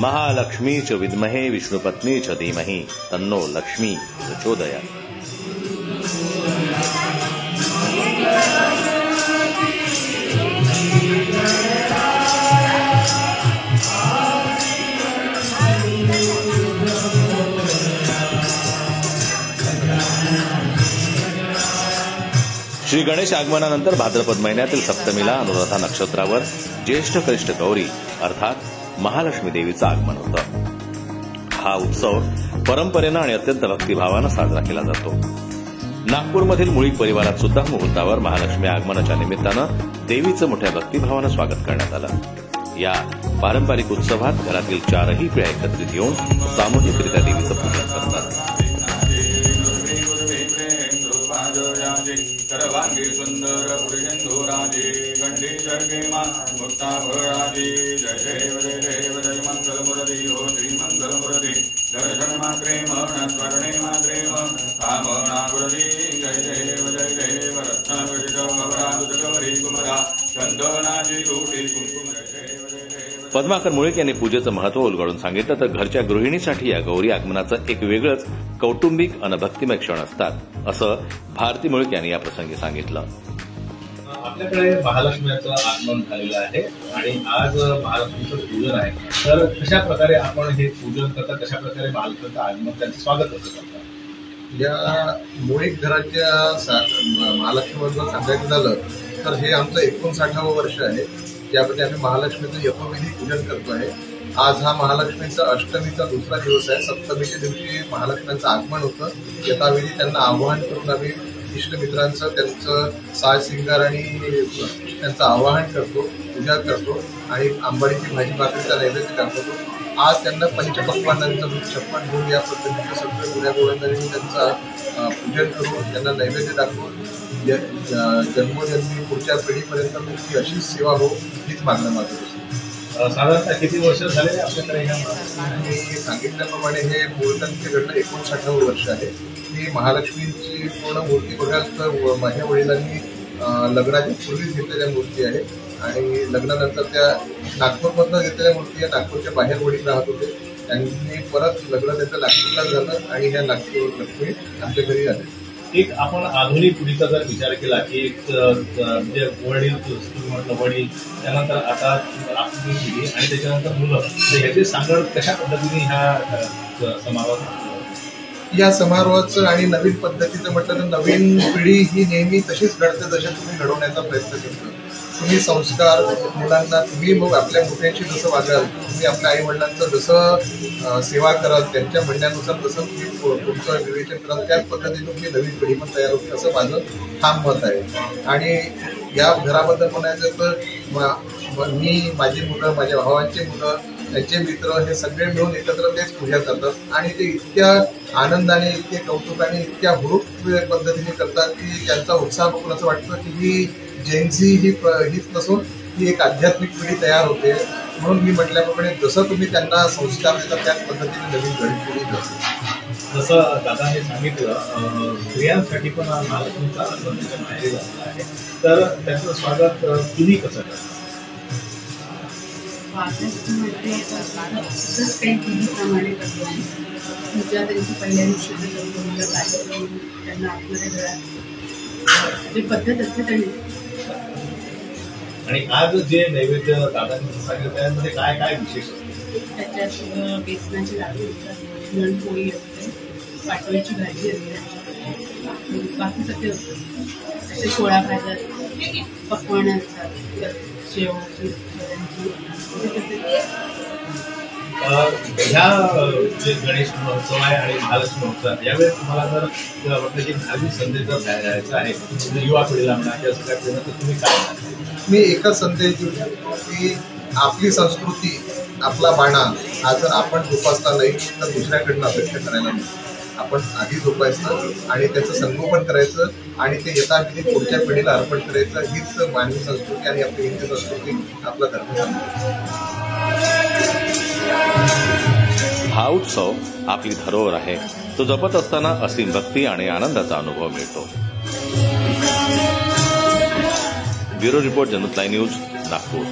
महालक्ष्मी च विद्महे विष्णुपत्नी च धीमहि तन्नो लक्ष्मी प्रचोदयात्. श्री गणेश आगमनानंतर भाद्रपद महिन्यातील सप्तमीला अनुराधा नक्षत्रावर ज्येष्ठ कनिष्ठ गौरी अर्थात महालक्ष्मी देवीचं आगमन होतं. हा उत्सव परंपरेनं आणि अत्यंत भक्तिभावानं साजरा केला जातो. नागपूरमधील मुळीक परिवारात सुद्धा मुहूर्तावर महालक्ष्मी आगमनाच्या निमित्तानं देवीचं मोठ्या भक्तिभावानं स्वागत करण्यात आलं. या पारंपरिक उत्सवात घरातील चारही पिढ्या एकत्रित येऊन सामूहिकरित्या देवीचं पूजन करतात. सर्वांगी सुंदर पुरुषेंदुराजे गंडीश केमा मुक्ताभराजे जय देव जय मंगल मुरली हो श्री मंगल मुरली दर्शन मात्रे मन स्मरणे मात्रे कामना मुरली जय देव रत्नगौरी कुमरा चंदनाची रूढी कुंकुम पद्माकर मुळीक यांनी पूजेचं महत्व उलगडून सांगितलं तर घरच्या गृहिणीसाठी या गौरी आगमनाचं एक वेगळंच कौटुंबिक आणि भक्तिमय क्षण असतात असं भारती मुळीक यांनी या प्रसंगी सांगितलं. आपल्याकडे महालक्ष्मीचं आगमन झालेलं आहे आणि आज महालक्ष्मीचं पूजन आहे. तर कशा प्रकारे आपण हे पूजन करता, कशा प्रकारे महालक्ष्मीचं आगमन त्यांचं स्वागत कसं करतात? या मुळीक घराच्या महालक्ष्मीबद्दल सांगायचं झालं तर हे आमचं 59वं वर्ष आहे. यामध्ये आम्ही महालक्ष्मीचं यथोविधी पूजन करतो आहे. आज हा महालक्ष्मीचा अष्टमीचा दुसरा दिवस आहे. सप्तमीच्या दिवशी महालक्ष्मीचं आगमन होतं. यथाविधी त्यांना आवाहन करून आम्ही इष्टमित्रांचं त्यांचं साज सिंगार आणि त्यांचं आवाहन करतो, पूजा करतो आणि आंबाडीची भाजी भाकरीचा नैवेद्य दाखवतो. आज त्यांना पंचपक्वानांचं 56 भोग या पद्धतीचं सगळं गुण्या गोविंदांनी त्यांचं पूजन करून त्यांना नैवेद्य दाखवून जन्मोजन्मी पुढच्या पिढीपर्यंत तुमची अशीच सेवा हो हीच मागणं माझं असतं. साधारणतः किती वर्ष झाले आपल्याकडे? मी सांगितल्याप्रमाणे हे मूर्तांची घटना 59वं वर्ष आहे. ही महालक्ष्मीची पूर्ण मूर्ती बघाल तर माझ्या वडिलांनी लग्नाच्या पूर्वीच घेतलेल्या मूर्ती आहे आणि लग्नानंतर त्या नागपूरमधनं घेतलेल्या मूर्ती आहे. नागपूरच्या बाहेर वडील राहत होते. त्यांनी परत लग्न त्यांचं नागपूरला झालं आणि ह्या नागपूर लक्ष्मी आमच्या घरी आले. एक आपण आधुनिक पिढीचा जर विचार केला की म्हणजे वडील म्हटलं वडील त्यानंतर आता आपली पिढी आणि त्याच्यानंतर मुलं, ह्याची सांगड कशा पद्धतीने ह्या समारोहात या समारोहाचं आणि नवीन पद्धतीचं म्हटलं तर नवीन पिढी ही नेहमी तशीच घडते जशा तुम्ही घडवण्याचा प्रयत्न करता. तुम्ही संस्कार मुलांना तुम्ही मग आपल्या मोठ्यांशी जसं वागाल, तुम्ही आपल्या आई वडिलांचं जसं सेवा कराल, त्यांच्या म्हणण्यानुसार जसं तुम्ही तुमचं विवेचन कराल त्याच पद्धतीने तुम्ही नवीन पिढी पण तयार होते असं माझं ठाम मत आहे. आणि या घराबद्दल म्हणायचं तर मी, माझी मुलं, माझ्या भावांची मुलं, त्यांचे मित्र हे सगळे मिळून एकत्र तेच पूजा करतात आणि ते इतक्या आनंदाने, इतके कौतुकाने, इतक्या हुरूप पद्धतीने करतात की त्यांचा उत्साह बघून असं वाटतं की ही जैनची हीच नसून ही एक आध्यात्मिक पिढी तयार होते. म्हणून मी म्हटल्याप्रमाणे जसं तुम्ही त्यांना संस्कार देता त्याच पद्धतीने नवीन गणित पिढी जाते. जसं दादाने सांगितलं स्त्रियांसाठी पण महालक्ष्मीचा आगमनाच्या माहेरी झालेला आहे. तर त्याचं स्वागत तुम्ही कसं करता? महालक्ष्मीमध्ये असंच काही पूजेप्रमाणे करतो. पूजा त्यांची पहिल्या दिवशी त्यांना आतमध्ये घरात जी पद्धत असते त्यांनी. आणि आज जे नैवेद्य दादांनी सांगितलं त्यामध्ये काय काय विशेष असते? त्याच्यात बेसनाचे लाडू असतात, पुरणपोळी असते, पाटोळीची भाजी असते, बाकी सगळे असतात. असे पोळ्या भाज्या असतात, पकवानं असतात, शेव ह्या जे गणेश महोत्सव आहे आणि महालक्ष्मी महोत्सव यावेळेस तुम्हाला जर वाटतं की धार्मिक संदेश जर द्यायचा आहे युवा पिढीला म्हणा किंवा सगळ्या पिढीला तर तुम्ही काय? मी एकच संदेश देऊ शकतो की आपली संस्कृती, आपला बाणा हा जर आपण जोपासला नाही तर दुसऱ्याकडनं अपेक्षा करायला नाही. आपण आधी जोपासायचं आणि त्याचं संगोपन करायचं आणि ते यथाविधी पुढच्या पिढीला अर्पण करायचं. हीच मानवी संस्कृती आणि आपली हिंदी संस्कृती, आपला धर्म. उत्सव आपली धरोहर आहे. तो जपत असताना असीम भक्ती आणि आनंदाचा अनुभव मिळतो. ब्युरो रिपोर्ट, जनता न्यूज, नागपूर.